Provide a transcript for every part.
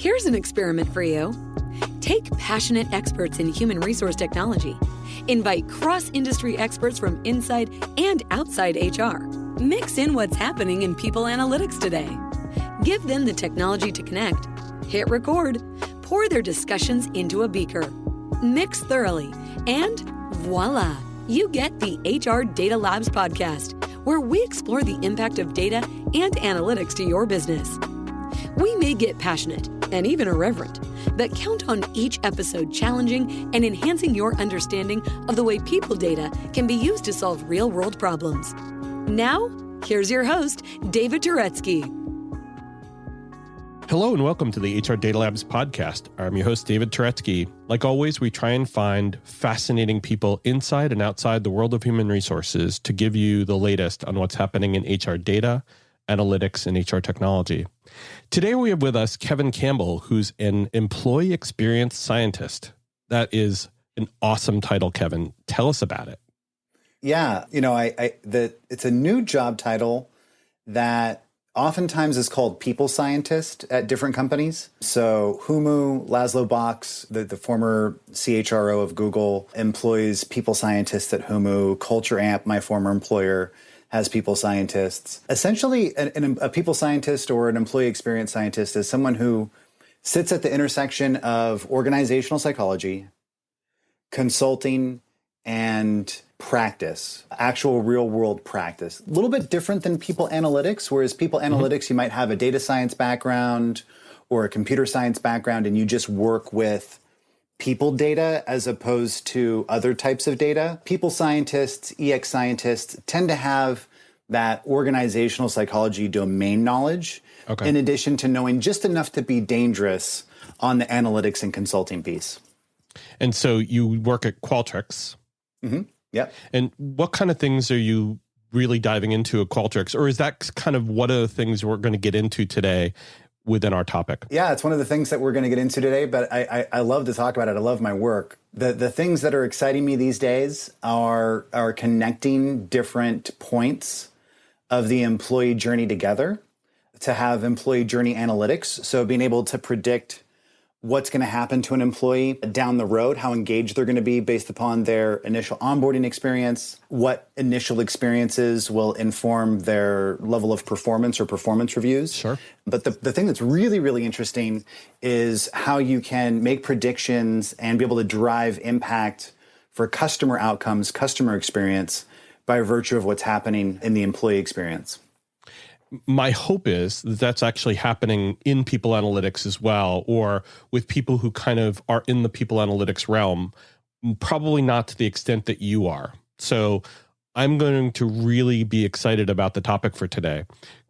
Here's an experiment for you. Take passionate experts in human resource technology. Invite cross-industry experts from inside and outside HR. Mix in what's happening in people analytics today. Give them the technology to connect. Hit record. Pour their discussions into a beaker. Mix thoroughly. And voila, you get the HR Data Labs podcast, where we explore the impact of data and analytics to your business. We may get passionate and even irreverent, but count on each episode challenging and enhancing your understanding of the way people data can be used to solve real-world problems. Now, here's your host, David Turetsky. Hello and welcome to the HR Data Labs podcast. I'm your host, David Turetsky. Like always, we try and find fascinating people inside and outside the world of human resources to give you the latest on what's happening in HR data, analytics, and HR technology. Today we have with us Kevin Campbell, who's an employee experience scientist. That is an awesome title, Kevin. Tell us about it. Yeah, it's a new job title that oftentimes is called people scientist at different companies. So Humu, Laszlo Box, the former CHRO of Google, employs people scientists at Humu. Culture Amp, my former employer, has people scientists. Essentially, a people scientist or an employee experience scientist is someone who sits at the intersection of organizational psychology, consulting, and practice, actual real world practice. A little bit different than people analytics, whereas people analytics, you might have a data science background or a computer science background, and you just work with people data as opposed to other types of data. People scientists, EX scientists tend to have that organizational psychology domain knowledge, in addition to knowing just enough to be dangerous on the analytics and consulting piece. And so you work at Qualtrics. Mm-hmm. Yep. And what kind of things are you really diving into at Qualtrics? Or is that kind of one of the things we're going to get into today within our topic? Yeah, it's one of the things that we're going to get into today, but I love to talk about it. I love my work. The things that are exciting me these days are connecting different points of the employee journey together to have employee journey analytics. So being able to predict what's going to happen to an employee down the road, how engaged they're going to be based upon their initial onboarding experience, what initial experiences will inform their level of performance or performance reviews. Sure. But the thing that's really, really interesting is how you can make predictions and be able to drive impact for customer outcomes, customer experience, by virtue of what's happening in the employee experience. My hope is that that's actually happening in people analytics as well, or with people who kind of are in the people analytics realm, probably not to the extent that you are. So I'm going to really be excited about the topic for today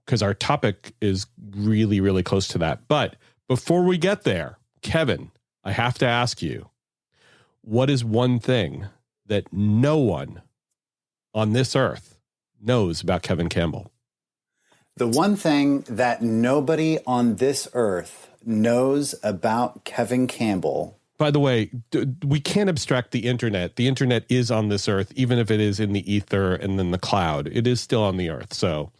because our topic is really, really close to that. But before we get there, Kevin, I have to ask you, what is one thing that no one on this earth knows about Kevin Campbell? The one thing that nobody on this earth knows about Kevin Campbell. By the way, we can't abstract the internet. The internet is on this earth, even if it is in the ether and then the cloud. It is still on the earth. So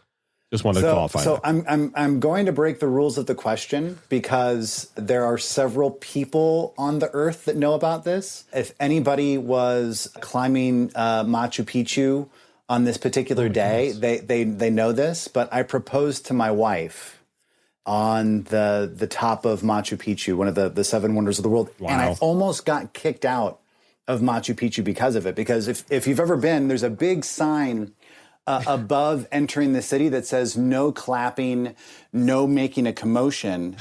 just wanted to qualify. So I'm going to break the rules of the question because there are several people on the earth that know about this. If anybody was climbing Machu Picchu on this particular day, they know this, but I proposed to my wife on the top of Machu Picchu, one of the seven wonders of the world. Wow. And I almost got kicked out of Machu Picchu because of it. Because if you've ever been, there's a big sign above entering the city that says no clapping, no making a commotion.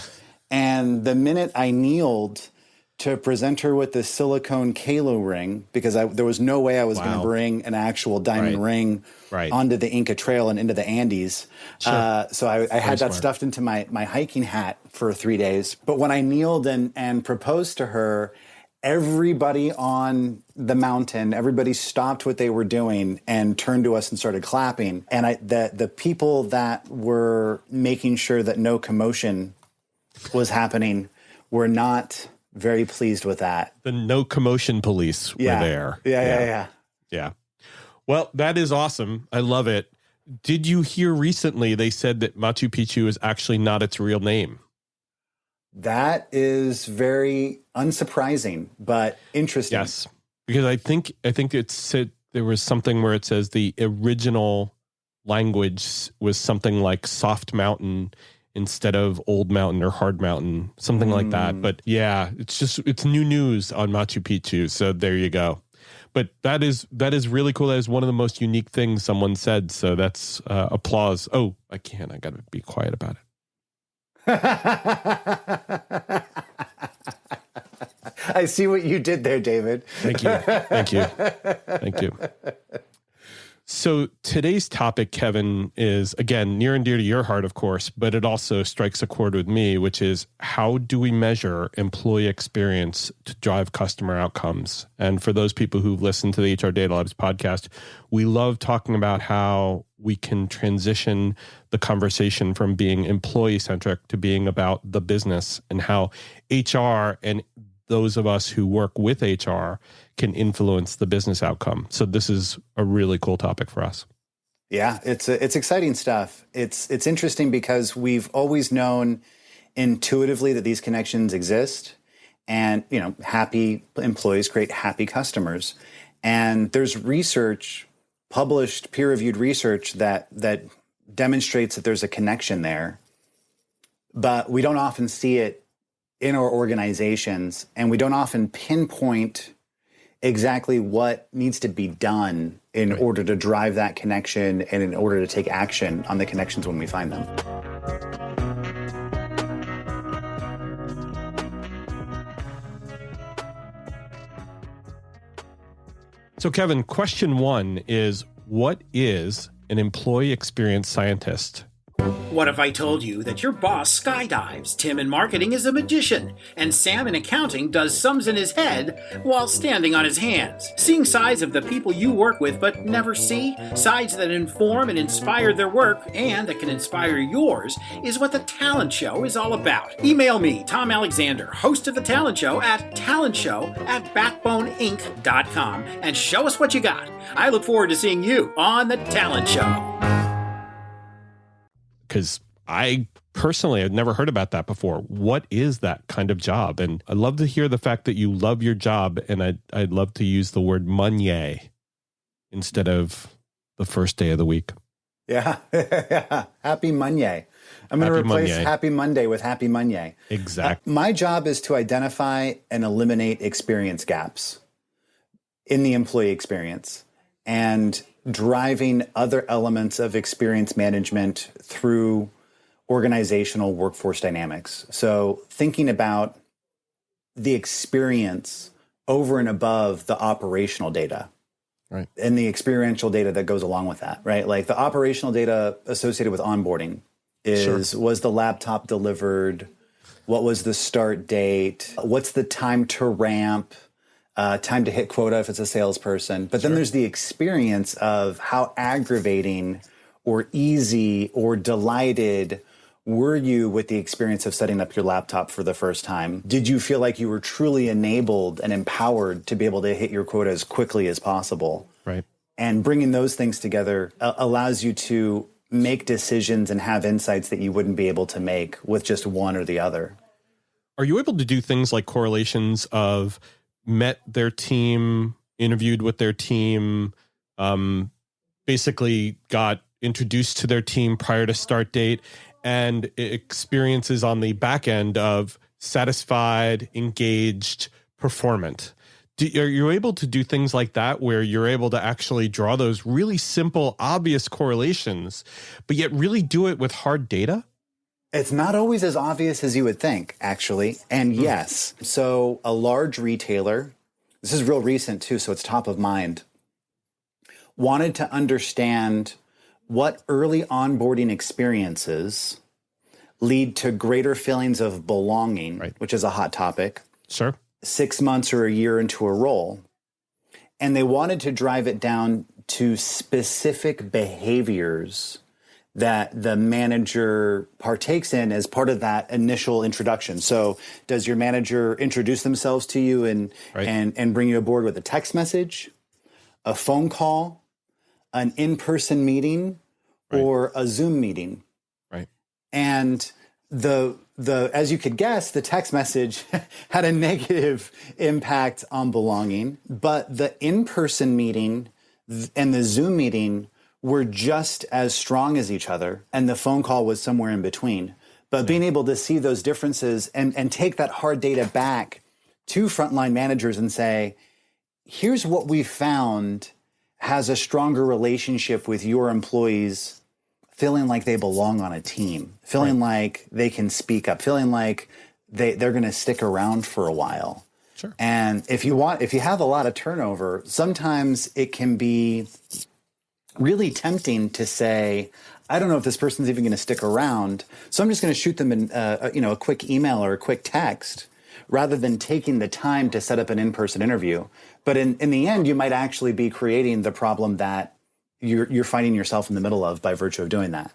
And the minute I kneeled to present her with the silicone Kalo ring, because there was no way I was going to bring an actual diamond ring onto the Inca Trail and into the Andes. Sure. So I had that stuffed into my hiking hat for 3 days. But when I kneeled and proposed to her, everybody on the mountain, everybody stopped what they were doing and turned to us and started clapping. And the people that were making sure that no commotion was happening were not very pleased with that. The no commotion police were there. Yeah. Well, that is awesome. I love it. Did you hear recently they said that Machu Picchu is actually not its real name? That is very unsurprising, but interesting. Yes, because I think there was something where it says the original language was something like soft mountain instead of old mountain or hard mountain, something like that. But yeah, it's new news on Machu Picchu. So there you go. But that is really cool. That is one of the most unique things someone said. So that's applause. Oh, I got to be quiet about it. I see what you did there, David. Thank you. So today's topic, Kevin, is, again, near and dear to your heart, of course, but it also strikes a chord with me, which is how do we measure employee experience to drive customer outcomes? And for those people who've listened to the HR Data Labs podcast, we love talking about how we can transition the conversation from being employee-centric to being about the business, and how HR and those of us who work with HR can influence the business outcome. So this is a really cool topic for us. Yeah, it's exciting stuff. It's interesting because we've always known intuitively that these connections exist, and happy employees create happy customers. And there's research, published peer-reviewed research that demonstrates that there's a connection there, but we don't often see it in our organizations, and we don't often pinpoint exactly what needs to be done in order to drive that connection and in order to take action on the connections when we find them. So Kevin, question 1 is, what is an employee experience scientist? What if I told you that your boss skydives, Tim in marketing is a magician, and Sam in accounting does sums in his head while standing on his hands? Seeing sides of the people you work with but never see, sides that inform and inspire their work and that can inspire yours, is what The Talent Show is all about. Email me, Tom Alexander, host of The Talent Show, at talentshow@backboneinc.com, and show us what you got. I look forward to seeing you on The Talent Show. Because I personally had never heard about that before. What is that kind of job? And I love to hear the fact that you love your job, and I'd love to use the word Monday instead of the first day of the week. Yeah. Happy Monday. I'm going to replace Monday. Happy Monday with Happy Monday. Exactly. My job is to identify and eliminate experience gaps in the employee experience, and driving other elements of experience management through organizational workforce dynamics. So thinking about the experience over and above the operational data. Right. And the experiential data that goes along with that, right? Like the operational data associated with onboarding is, was the laptop delivered? What was the start date? What's the time to ramp? Time to hit quota if it's a salesperson. But then there's the experience of how aggravating or easy or delighted were you with the experience of setting up your laptop for the first time? Did you feel like you were truly enabled and empowered to be able to hit your quota as quickly as possible? Right. And bringing those things together allows you to make decisions and have insights that you wouldn't be able to make with just one or the other. Are you able to do things like correlations of met their team, interviewed with their team, basically got introduced to their team prior to start date, and experiences on the back end of satisfied, engaged, performant? Are you able to do things like that where you're able to actually draw those really simple, obvious correlations, but yet really do it with hard data? It's not always as obvious as you would think, actually. And yes, so a large retailer, this is real recent too, so it's top of mind, wanted to understand what early onboarding experiences lead to greater feelings of belonging, which is a hot topic. Sure. 6 months or a year into a role. And they wanted to drive it down to specific behaviors that the manager partakes in as part of that initial introduction. So does your manager introduce themselves to you and bring you aboard with a text message, a phone call, an in-person meeting, or a Zoom meeting? Right. And as you could guess, the text message had a negative impact on belonging, but the in-person meeting and the Zoom meeting were just as strong as each other, and the phone call was somewhere in between. But being able to see those differences and take that hard data back to frontline managers and say, here's what we found has a stronger relationship with your employees feeling like they belong on a team, feeling like they can speak up, feeling like they're going to stick around for a while. Sure. And if you have a lot of turnover, sometimes it can be really tempting to say, I don't know if this person's even going to stick around, so I'm just going to shoot them a quick email or a quick text rather than taking the time to set up an in-person interview. But in the end, you might actually be creating the problem that you're finding yourself in the middle of by virtue of doing that.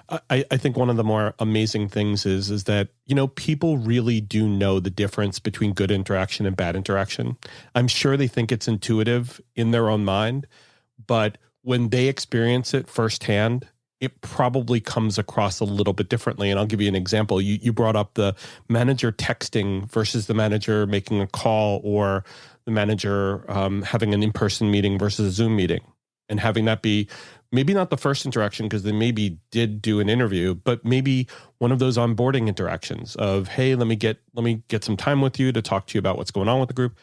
I think one of the more amazing things is that, people really do know the difference between good interaction and bad interaction. I'm sure they think it's intuitive in their own mind, but when they experience it firsthand, it probably comes across a little bit differently. And I'll give you an example. You brought up the manager texting versus the manager making a call, or the manager having an in-person meeting versus a Zoom meeting, and having that be maybe not the first interaction because they maybe did do an interview, but maybe one of those onboarding interactions of, hey, let me get some time with you to talk to you about what's going on with the group.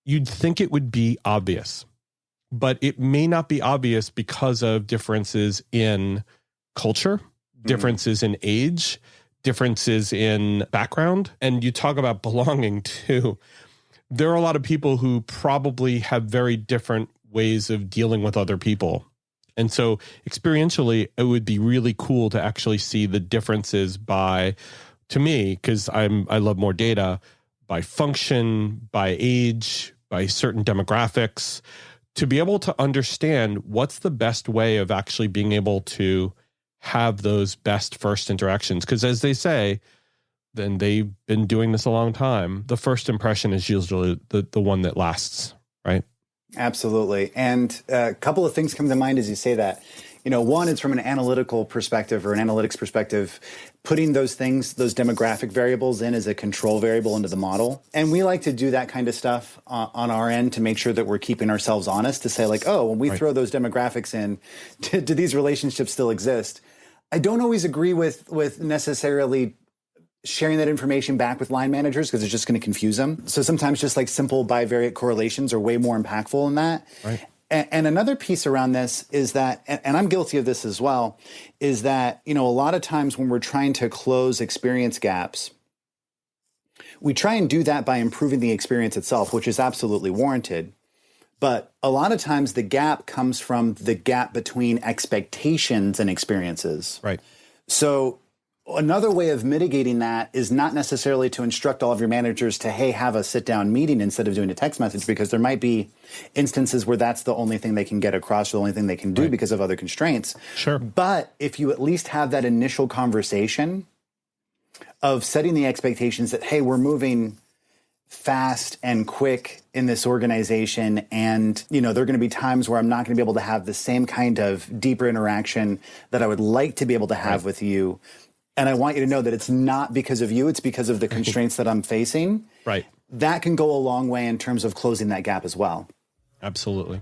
You'd think it would be obvious, but it may not be obvious because of differences in culture, differences in age, differences in background. And you talk about belonging too. There are a lot of people who probably have very different ways of dealing with other people. And so experientially, it would be really cool to actually see the differences to me, because I love more data, by function, by age, by certain demographics, to be able to understand what's the best way of actually being able to have those best first interactions. Because as they say, then they've been doing this a long time, the first impression is usually the one that lasts, right? Absolutely. And a couple of things come to mind as you say that. One is from an analytical perspective or an analytics perspective, putting those demographic variables in as a control variable into the model. And we like to do that kind of stuff on our end to make sure that we're keeping ourselves honest, to say like, oh, when we throw those demographics in, do these relationships still exist? I don't always agree with necessarily sharing that information back with line managers because it's just going to confuse them. So sometimes just like simple bivariate correlations are way more impactful than that. Right. And another piece around this is that, and I'm guilty of this as well, is that, a lot of times when we're trying to close experience gaps, we try and do that by improving the experience itself, which is absolutely warranted. But a lot of times the gap comes from the gap between expectations and experiences. Right. So another way of mitigating that is not necessarily to instruct all of your managers to, hey, have a sit-down meeting instead of doing a text message, because there might be instances where that's the only thing they can get across, or the only thing they can do because of other constraints. Sure. But if you at least have that initial conversation of setting the expectations that, hey, we're moving fast and quick in this organization, and there are going to be times where I'm not going to be able to have the same kind of deeper interaction that I would like to be able to have with you. And I want you to know that it's not because of you, it's because of the constraints that I'm facing. Right. That can go a long way in terms of closing that gap as well. Absolutely.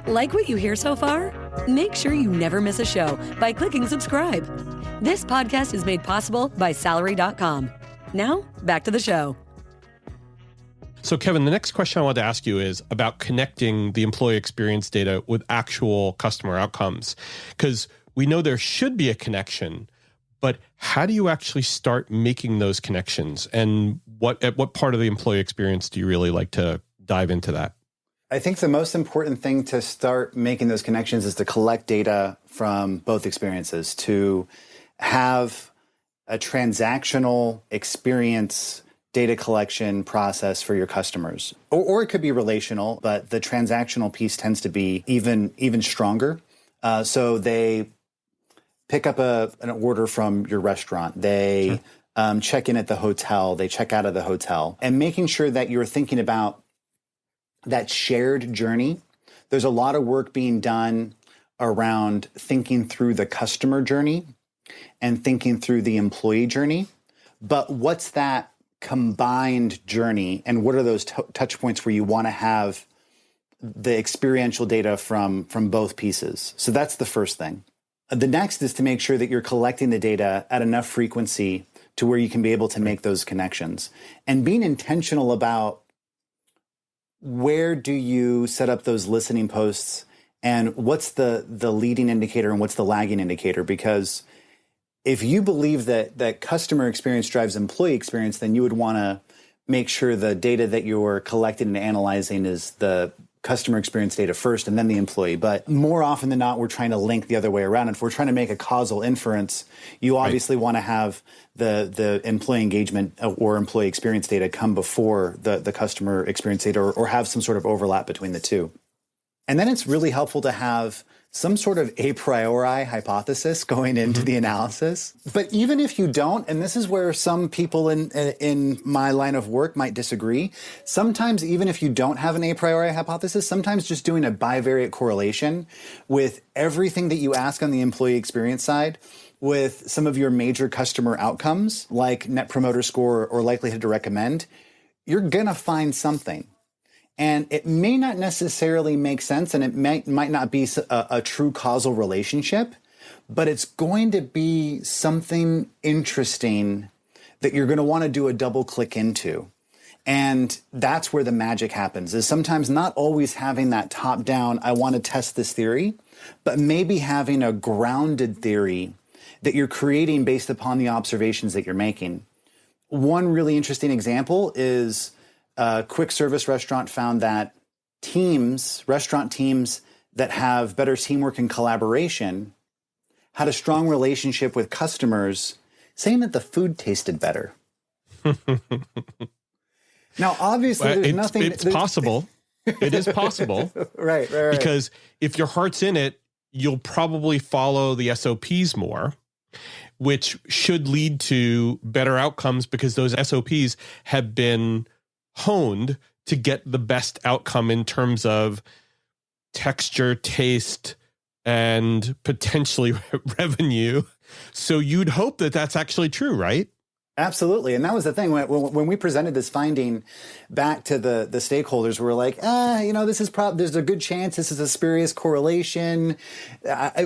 Like what you hear so far? Make sure you never miss a show by clicking subscribe. This podcast is made possible by Salary.com. Now, back to the show. So, Kevin, the next question I want to ask you is about connecting the employee experience data with actual customer outcomes. Because we know there should be a connection, but how do you actually start making those connections? And at what part of the employee experience do you really like to dive into that? I think the most important thing to start making those connections is to collect data from both experiences, to have a transactional experience data collection process for your customers. Or it could be relational, but the transactional piece tends to be even stronger. So they pick up an order from your restaurant. They check in at the hotel. They check out of the hotel. And making sure that you're thinking about that shared journey. There's a lot of work being done around thinking through the customer journey and thinking through the employee journey. But what's that combined journey, and what are those touch points where you want to have the experiential data from both pieces? So that's the first thing. The next is to make sure that you're collecting the data at enough frequency to where you can be able to make those connections, and being intentional about where do you set up those listening posts, and what's the leading indicator and what's the lagging indicator. Because if you believe that customer experience drives employee experience, then you would want to make sure the data that you're collecting and analyzing is the customer experience data first and then the employee. But more often than not, we're trying to link the other way around. And if we're trying to make a causal inference, you obviously want to have the employee engagement or employee experience data come before the customer experience data, or have some sort of overlap between the two. And then it's really helpful to have some sort of a priori hypothesis going into the analysis. But even if you don't, and this is where some people in my line of work might disagree, sometimes even if you don't have an a priori hypothesis, sometimes just doing a bivariate correlation with everything that you ask on the employee experience side with some of your major customer outcomes, like Net Promoter Score or likelihood to recommend, you're gonna find something. And it may not necessarily make sense, and it might not be a true causal relationship, but it's going to be something interesting that you're going to want to do a double click into. And that's where the magic happens, is sometimes not always having that top down, I want to test this theory, but maybe having a grounded theory that you're creating based upon the observations that you're making. One really interesting example is a quick service restaurant found that restaurant teams that have better teamwork and collaboration had a strong relationship with customers, saying that the food tasted better. Now, obviously, there's nothing. It's possible. It is possible. Right. Because if your heart's in it, you'll probably follow the SOPs more, which should lead to better outcomes because those SOPs have been honed to get the best outcome in terms of texture, taste, and potentially revenue. So you'd hope that that's actually true, right? Absolutely. And that was the thing. When we presented this finding back to the stakeholders, we were like, this is there's a good chance this is a spurious correlation.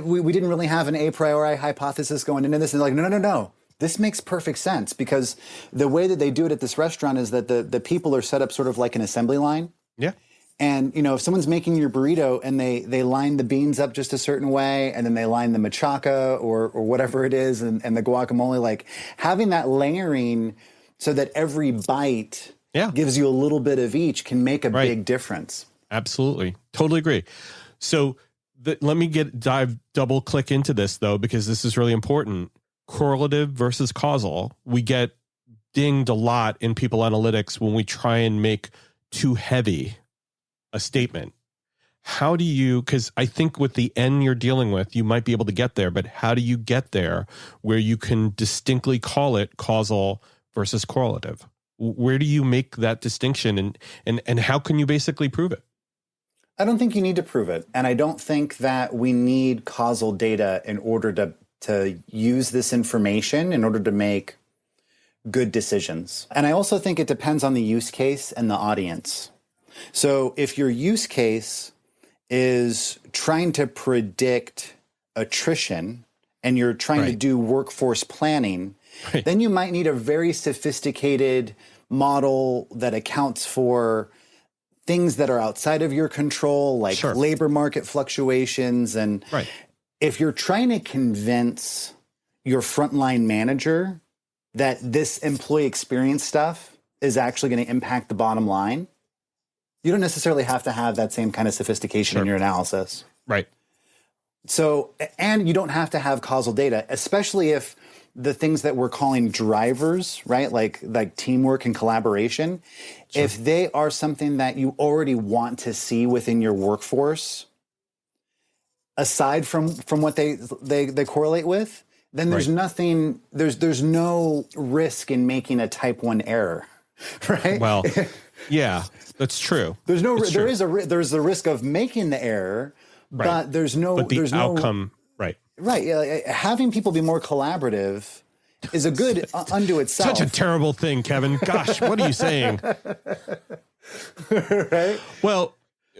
We didn't really have an a priori hypothesis going into this. And they're like, no. This makes perfect sense, because the way that they do it at this restaurant is that the people are set up sort of like an assembly line. Yeah. And, if someone's making your burrito and they line the beans up just a certain way, and then they line the machaca or whatever it is, and the guacamole, like having that layering so that every bite gives you a little bit of each can make a big difference. Absolutely. Totally agree. So let me double click into this, though, because this is really important. Correlative versus causal. We get dinged a lot in people analytics when we try and make too heavy a statement. How do you, because I think with the N you're dealing with, you might be able to get there, but how do you get there where you can distinctly call it causal versus correlative? Where do you make that distinction, and how can you basically prove it? I don't think you need to prove it. And I don't think that we need causal data in order to use this information in order to make good decisions. And I also think it depends on the use case and the audience. So if your use case is trying to predict attrition and you're trying to do workforce planning, then you might need a very sophisticated model that accounts for things that are outside of your control, like labor market fluctuations. And if you're trying to convince your frontline manager that this employee experience stuff is actually going to impact the bottom line, you don't necessarily have to have that same kind of sophistication in your analysis. Right. So, and you don't have to have causal data, especially if the things that we're calling drivers, right? Like teamwork and collaboration, if they are something that you already want to see within your workforce, aside from what they correlate with, then there's nothing, there's no risk in making a type 1 error, right? Well, yeah, that's true. There's the risk of making the error, but there's no outcome, right? Right. Yeah, having people be more collaborative is a good unto itself. Such a terrible thing, Kevin. Gosh, what are you saying? Right. Well,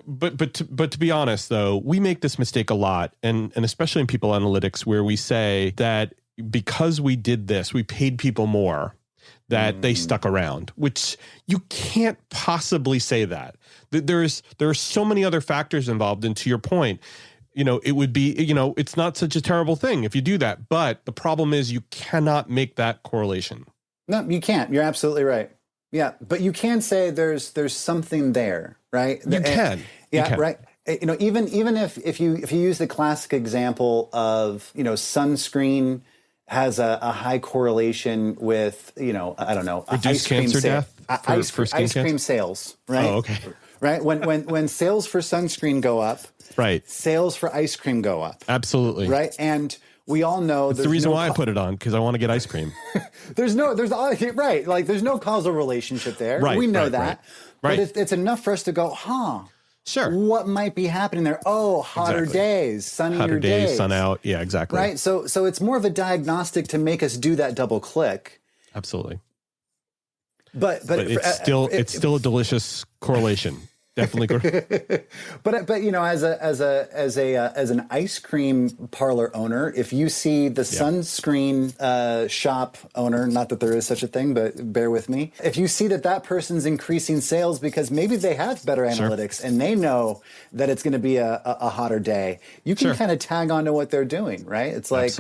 but to be honest, though, we make this mistake a lot, and especially in people analytics, where we say that because we did this, we paid people more, that they stuck around, which you can't possibly say that. There are so many other factors involved, and to your point, it would be, it's not such a terrible thing if you do that. But the problem is you cannot make that correlation. No, you can't. You're absolutely right. Yeah, but you can say there's something there, right? You can. Yeah, you can. right. Even if you use the classic example of sunscreen has a high correlation with I don't know, reduced cancer death for skin ice cream cancer? sales, right? Oh, okay. Right. When sales for sunscreen go up, right, sales for ice cream go up. Absolutely. Right. And we all know it's the reason why I put it on, because I want to get ice cream. there's no causal relationship there. Right. We know that. Right. But it's enough for us to go, sure. What might be happening there? Oh, hotter days, sunnier days, sun out. Yeah, exactly. Right. So it's more of a diagnostic to make us do that double click. Absolutely. But it's still a delicious correlation. Definitely. but as an ice cream parlor owner, if you see the sunscreen shop owner, not that there is such a thing, but bear with me. If you see that person's increasing sales because maybe they have better analytics and they know that it's going to be a hotter day, you can kind of tag on to what they're doing, right? It's like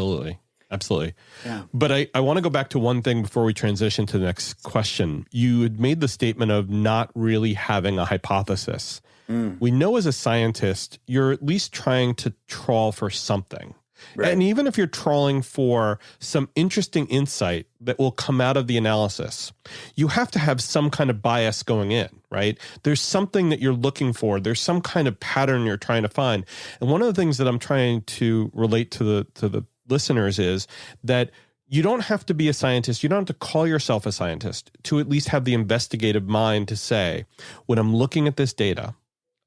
Absolutely. Yeah. But I want to go back to one thing before we transition to the next question. You had made the statement of not really having a hypothesis. We know as a scientist, you're at least trying to trawl for something. Right. And even if you're trawling for some interesting insight that will come out of the analysis, you have to have some kind of bias going in, right? There's something that you're looking for. There's some kind of pattern you're trying to find. And one of the things that I'm trying to relate to the listeners is that you don't have to be a scientist. You don't have to call yourself a scientist to at least have the investigative mind to say, when I'm looking at this data,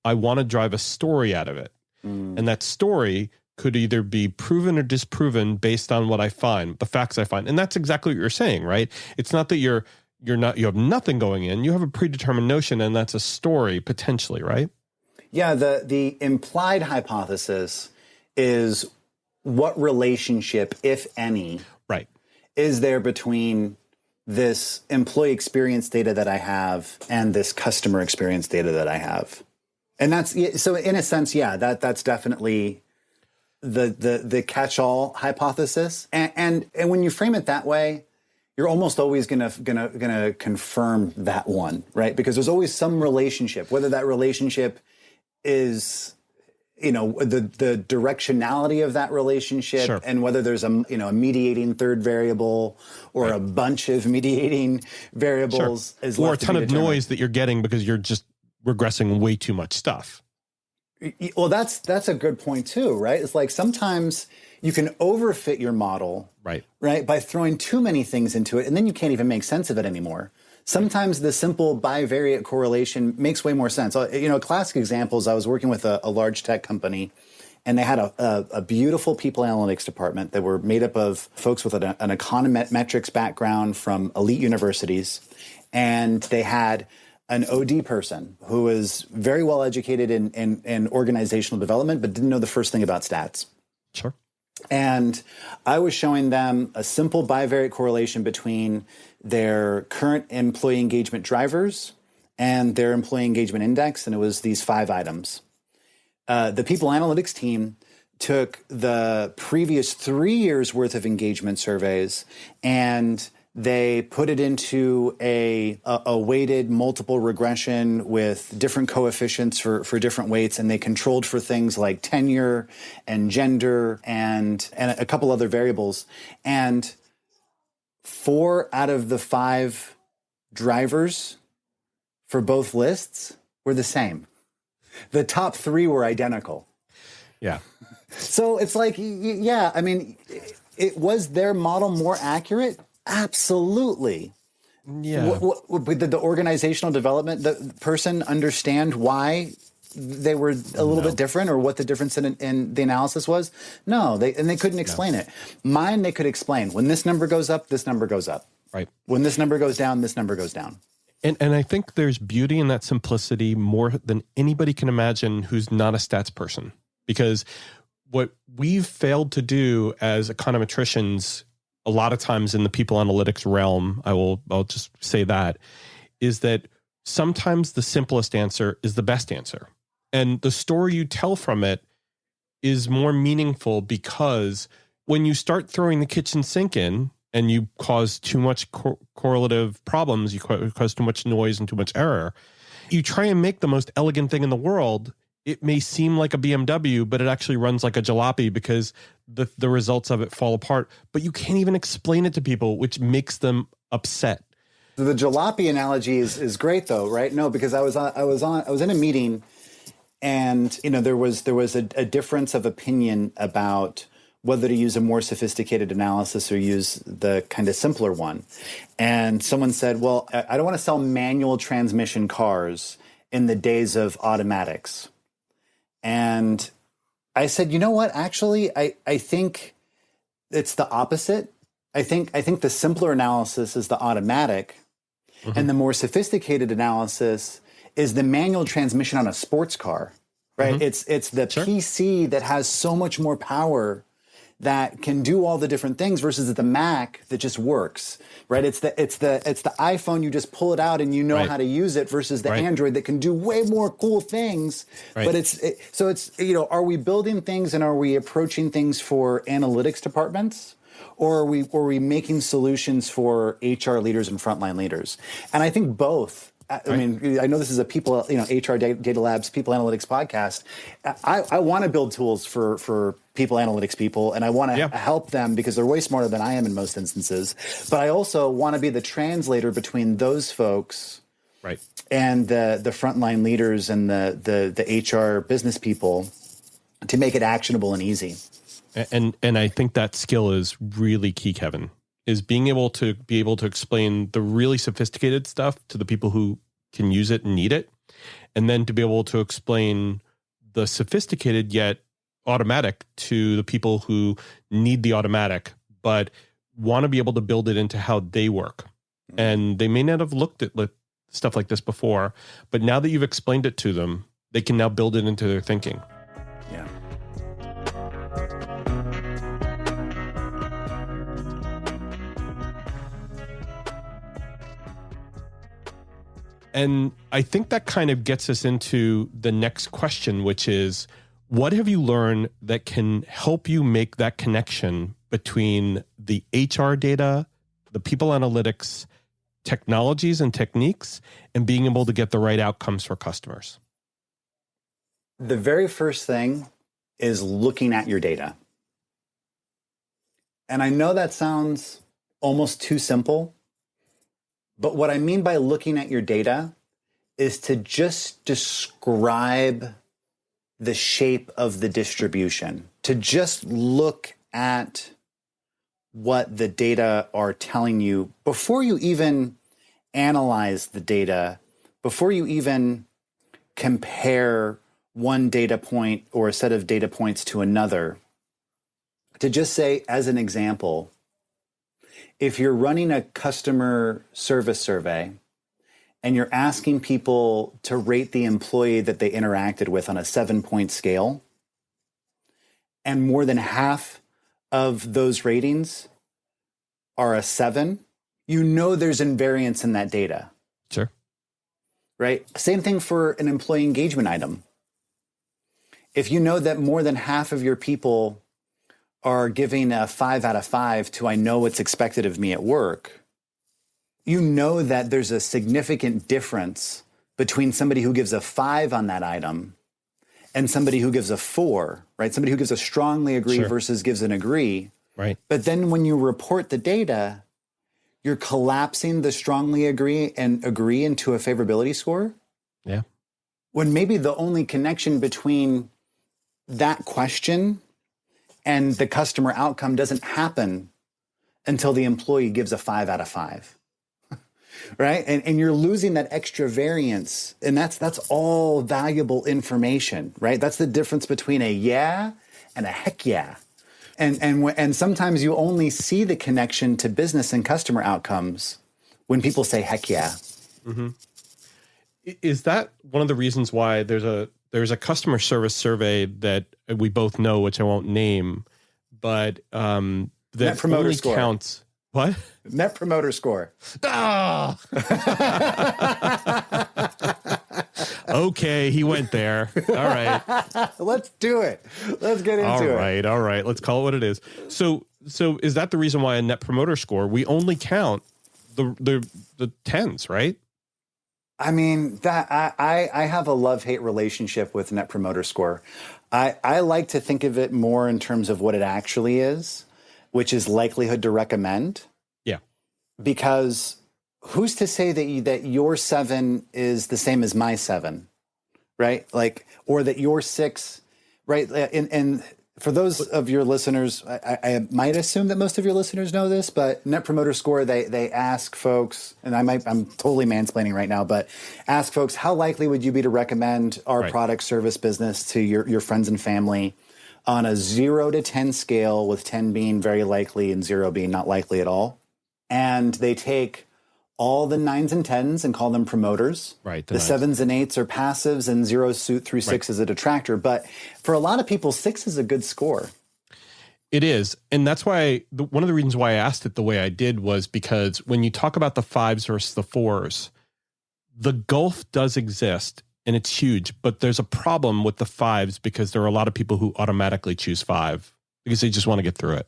I want to drive a story out of it. And that story could either be proven or disproven based on what I find, the facts I find. And that's exactly what you're saying, right? It's not that you have nothing going in. You have a predetermined notion, and that's a story potentially, right? Yeah, the implied hypothesis is what relationship, if any, is there between this employee experience data that I have and this customer experience data that I have? And that's, so in a sense, that's definitely the catch-all hypothesis. And when you frame it that way, you're almost always gonna confirm that one, right? Because there's always some relationship, whether that relationship is the directionality of that relationship, and whether there's a mediating third variable or a bunch of mediating variables, is or a ton of noise that you're getting because you're just regressing way too much stuff. Well, that's a good point too, right? It's like sometimes you can overfit your model, right, by throwing too many things into it, and then you can't even make sense of it anymore. Sometimes the simple bivariate correlation makes way more sense. Classic examples, I was working with a large tech company, and they had a beautiful people analytics department that were made up of folks with an econometrics background from elite universities. And they had an OD person who was very well educated in organizational development, but didn't know the first thing about stats. Sure. And I was showing them a simple bivariate correlation between their current employee engagement drivers and their employee engagement index, and it was these 5 items. The people analytics team took the previous 3 years worth of engagement surveys and they put it into a weighted multiple regression with different coefficients for different weights, and they controlled for things like tenure and gender and a couple other variables. And 4 out of the 5 drivers for both lists were the same. The top 3 were identical. Yeah. So it's like, I mean, was their model more accurate? Absolutely. Yeah. Did the organizational development person understand why they were a little bit different, or what the difference in the analysis was? No, they couldn't explain it. Mine, they could explain. When this number goes up, this number goes up. Right. When this number goes down, this number goes down. And I think there's beauty in that simplicity more than anybody can imagine who's not a stats person. Because what we've failed to do as econometricians a lot of times in the people analytics realm, I'll just say that, is that sometimes the simplest answer is the best answer. And the story you tell from it is more meaningful, because when you start throwing the kitchen sink in and you cause too much correlative problems, you cause too much noise and too much error, you try and make the most elegant thing in the world. It may seem like a BMW, but it actually runs like a jalopy because the results of it fall apart. But you can't even explain it to people, which makes them upset. The jalopy analogy is great, though, right? No, because I was in a meeting, and there was a difference of opinion about whether to use a more sophisticated analysis or use the kind of simpler one. And someone said, "Well, I don't want to sell manual transmission cars in the days of automatics." And I said, you know what? Actually, I think it's the opposite. I think the simpler analysis is the automatic, and the more sophisticated analysis is the manual transmission on a sports car, right? It's the PC that has so much more power that can do all the different things versus the Mac that just works, right? It's the iPhone, you just pull it out and you know how to use it, versus the Android that can do way more cool things. But are we building things and are we approaching things for analytics departments, or are we making solutions for HR leaders and frontline leaders? And I think both. I mean, I know this is a people, HR Data Labs, People Analytics podcast. I want to build tools for people analytics people, and I want to help them because they're way smarter than I am in most instances. But I also want to be the translator between those folks and the frontline leaders and the HR business people to make it actionable and easy. And I think that skill is really key, Kevin. Is being able to explain the really sophisticated stuff to the people who can use it and need it, and then to be able to explain the sophisticated yet automatic to the people who need the automatic, but want to be able to build it into how they work. And they may not have looked at stuff like this before, but now that you've explained it to them, they can now build it into their thinking. Yeah. And I think that kind of gets us into the next question, which is, what have you learned that can help you make that connection between the HR data, the people analytics, technologies and techniques, and being able to get the right outcomes for customers? The very first thing is looking at your data. And I know that sounds almost too simple, but what I mean by looking at your data is to just describe the shape of the distribution, to just look at what the data are telling you before you even analyze the data, before you even compare one data point or a set of data points to another. To just say, as an example, if you're running a customer service survey and you're asking people to rate the employee that they interacted with on a 7-point scale, and more than half of those ratings are a 7, you know there's invariance in that data. Sure. Right? Same thing for an employee engagement item. If you know that more than half of your people are giving a 5 out of 5 to "I know what's expected of me at work," you know that there's a significant difference between somebody who gives a 5 on that item and somebody who gives a 4, right? Somebody who gives a strongly agree versus gives an agree. Right. But then when you report the data, you're collapsing the strongly agree and agree into a favorability score. Yeah. When maybe the only connection between that question and the customer outcome doesn't happen until the employee gives a 5 out of 5. right? And you're losing that extra variance. And that's all valuable information, right? That's the difference between a yeah and a heck yeah. And sometimes you only see the connection to business and customer outcomes when people say heck yeah. Mm-hmm. Is that one of the reasons why there's a customer service survey that we both know, which I won't name, but that Net Promoter only Score counts what? Net Promoter Score. Ah! Okay, he went there. All right. Let's do it. Let's get into it. All right. Let's call it what it is. So is that the reason why a Net Promoter Score, we only count the tens, right? I mean, that I have a love-hate relationship with Net Promoter Score. I like to think of it more in terms of what it actually is, which is likelihood to recommend. Yeah. Because who's to say that your 7 is the same as my 7, right? Like, or that your 6, right? And for those of your listeners, I might assume that most of your listeners know this, but Net Promoter Score, they ask folks, and I'm totally mansplaining right now, but ask folks, how likely would you be to recommend our product, service, business to your friends and family on a 0 to 10 scale, with 10 being very likely and 0 being not likely at all? And they take all the 9s and 10s and call them promoters. Right. The 7s and 8s are passives, and 0 suit through 6 is a detractor. But for a lot of people, 6 is a good score. It is. And that's why one of the reasons why I asked it the way I did was because when you talk about the 5s versus the 4s, the gulf does exist and it's huge, but there's a problem with the 5s because there are a lot of people who automatically choose 5 because they just want to get through it.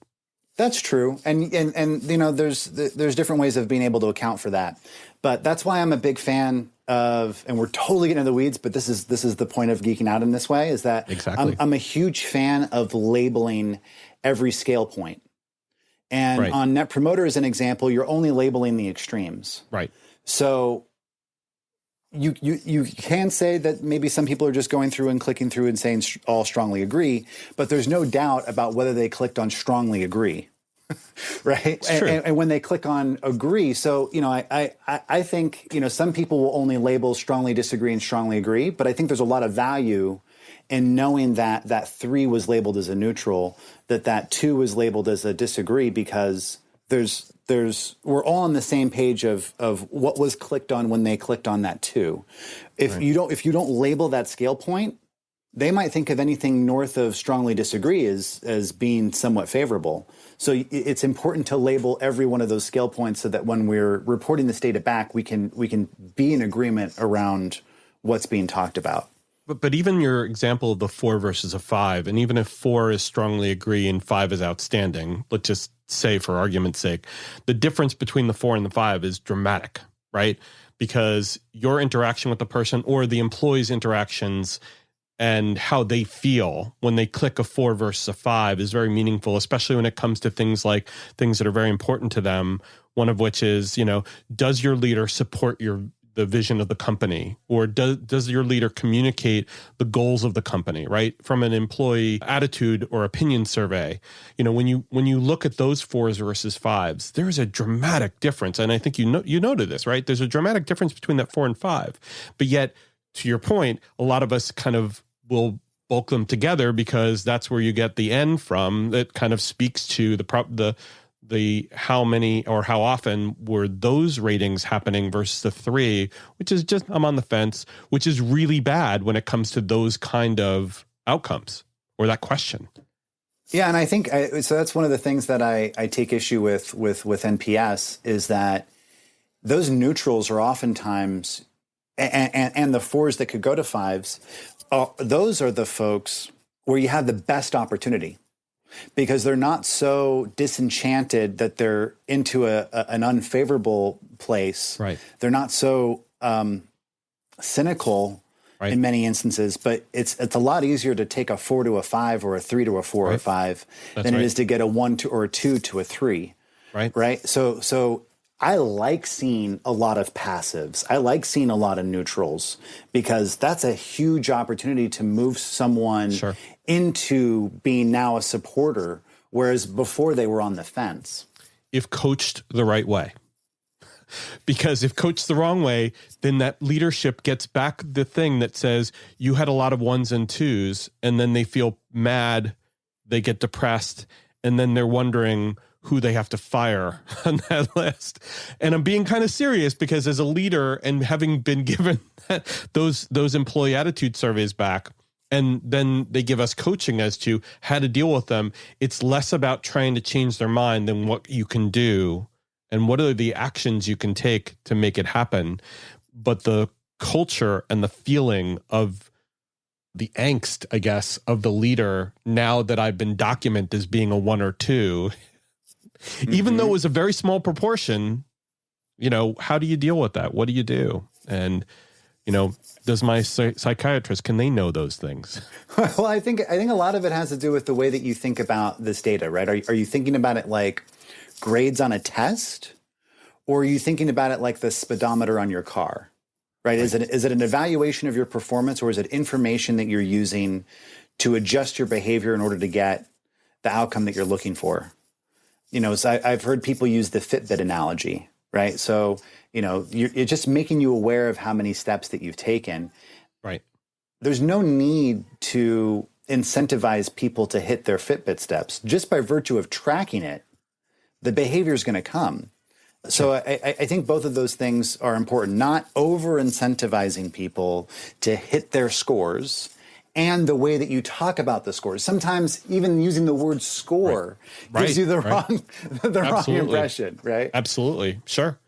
That's true. And you know, there's different ways of being able to account for that. But that's why I'm a big fan of, and we're totally getting into the weeds, but this is the point of geeking out in this way, is that exactly. I'm a huge fan of labeling every scale point. And on Net Promoter, as an example, you're only labeling the extremes. Right. So you can say that maybe some people are just going through and clicking through and saying all strongly agree, but there's no doubt about whether they clicked on strongly agree, right? And when they click on agree, so, you know, I think, you know, some people will only label strongly disagree and strongly agree, but I think there's a lot of value in knowing that 3 was labeled as a neutral, that 2 was labeled as a disagree, because we're all on the same page of what was clicked on when they clicked on that 2. If you don't label that scale point, they might think of anything north of strongly disagree as being somewhat favorable. So it's important to label every one of those scale points so that when we're reporting this data back, we can be in agreement around what's being talked about. But even your example of the 4 versus a 5, and even if 4 is strongly agree and 5 is outstanding, let's just say for argument's sake, the difference between the 4 and the 5 is dramatic, right? Because your interaction with the person or the employee's interactions and how they feel when they click a 4 versus a 5 is very meaningful, especially when it comes to things like things that are very important to them. One of which is, you know, does your leader support the vision of the company, or does your leader communicate the goals of the company, right? From an employee attitude or opinion survey, you know, when you look at those 4s versus 5s, there is a dramatic difference. And I think you noted this, right? There's a dramatic difference between that 4 and 5. But yet, to your point, a lot of us kind of will bulk them together because that's where you get the N from. That kind of speaks to the how many or how often were those ratings happening versus the 3, which is just, I'm on the fence, which is really bad when it comes to those kind of outcomes or that question. Yeah, and I think so. That's one of the things that I take issue with NPS is that those neutrals are oftentimes, and the 4s that could go to 5s, those are the folks where you have the best opportunity. Because they're not so disenchanted that they're into an unfavorable place. Right. They're not so cynical in many instances. But it's a lot easier to take a 4 to a 5 or a 3 to a 4 or a 5 than it is to get a 1 to or a 2 to a 3. Right. Right. So I like seeing a lot of passives. I like seeing a lot of neutrals because that's a huge opportunity to move someone into being now a supporter, whereas before they were on the fence. If coached the right way. Because if coached the wrong way, then that leadership gets back the thing that says you had a lot of ones and twos, and then they feel mad, they get depressed, and then they're wondering who they have to fire on that list. And I'm being kind of serious because as a leader and having been given those employee attitude surveys back, and then they give us coaching as to how to deal with them, it's less about trying to change their mind than what you can do and what are the actions you can take to make it happen. But the culture and the feeling of the angst, I guess, of the leader, now that I've been documented as being a 1 or 2, even though it was a very small proportion, how do you deal with that? What do you do? And, does my psychiatrist, can they know those things? Well, I think a lot of it has to do with the way that you think about this data, right? Are you thinking about it like grades on a test, or are you thinking about it like the speedometer on your car, right? Is it an evaluation of your performance, or is it information that you're using to adjust your behavior in order to get the outcome that you're looking for? So I've heard people use the Fitbit analogy, right? So, you're just making you aware of how many steps that you've taken. Right. There's no need to incentivize people to hit their Fitbit steps. Just by virtue of tracking it, the behavior is going to come. So I think both of those things are important, not over-incentivizing people to hit their scores and the way that you talk about the scores. Sometimes even using the word score gives you the wrong impression, right? Absolutely. Sure.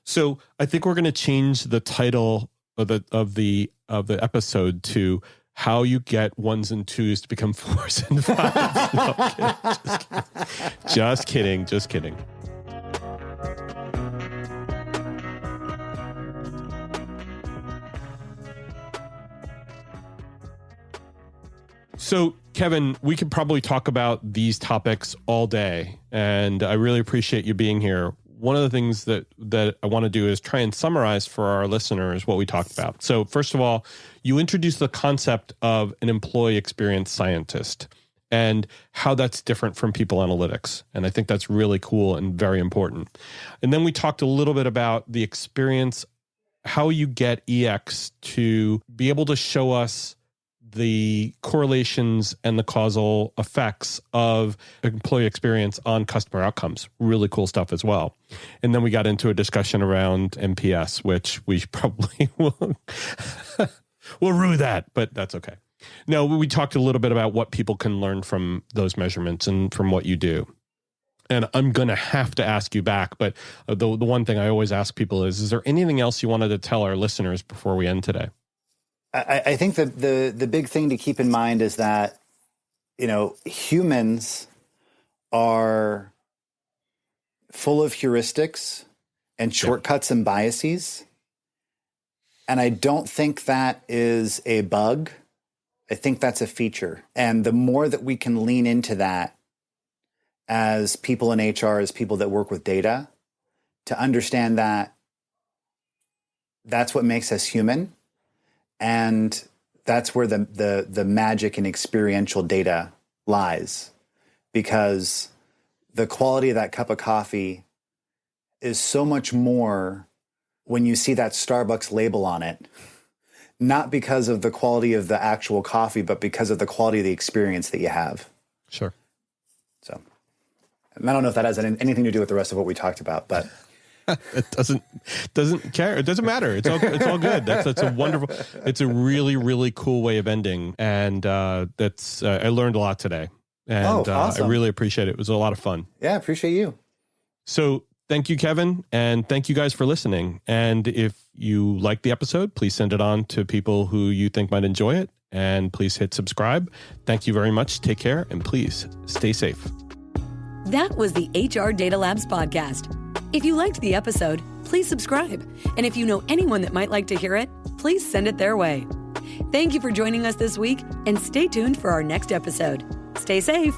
So I think we're going to change the title of the episode to "How You Get Ones and Twos to Become Fours and Fives." No, just kidding. So, Kevin, we could probably talk about these topics all day, and I really appreciate you being here. One of the things that I want to do is try and summarize for our listeners what we talked about. So, first of all, you introduced the concept of an employee experience scientist and how that's different from people analytics. And I think that's really cool and very important. And then we talked a little bit about the experience, how you get EX to be able to show us the correlations and the causal effects of employee experience on customer outcomes. Really cool stuff as well. And then we got into a discussion around NPS, which we probably will we'll rue that, but that's okay. No, we talked a little bit about what people can learn from those measurements and from what you do. And I'm going to have to ask you back, but the one thing I always ask people is there anything else you wanted to tell our listeners before we end today? I think that the big thing to keep in mind is that, humans are full of heuristics and shortcuts and biases. And I don't think that is a bug. I think that's a feature. And the more that we can lean into that as people in HR, as people that work with data, to understand that that's what makes us human. And that's where the magic in experiential data lies, because the quality of that cup of coffee is so much more when you see that Starbucks label on it, not because of the quality of the actual coffee, but because of the quality of the experience that you have. Sure. So, and I don't know if that has anything to do with the rest of what we talked about, but... It doesn't care. It doesn't matter. It's all good. That's a wonderful. It's a really, really cool way of ending, and that's I learned a lot today, and awesome. I really appreciate it. It was a lot of fun. Yeah, appreciate you. So thank you, Kevin, and thank you guys for listening. And if you like the episode, please send it on to people who you think might enjoy it, and please hit subscribe. Thank you very much. Take care, and please stay safe. That was the HR Data Labs podcast. If you liked the episode, please subscribe. And if you know anyone that might like to hear it, please send it their way. Thank you for joining us this week, and stay tuned for our next episode. Stay safe.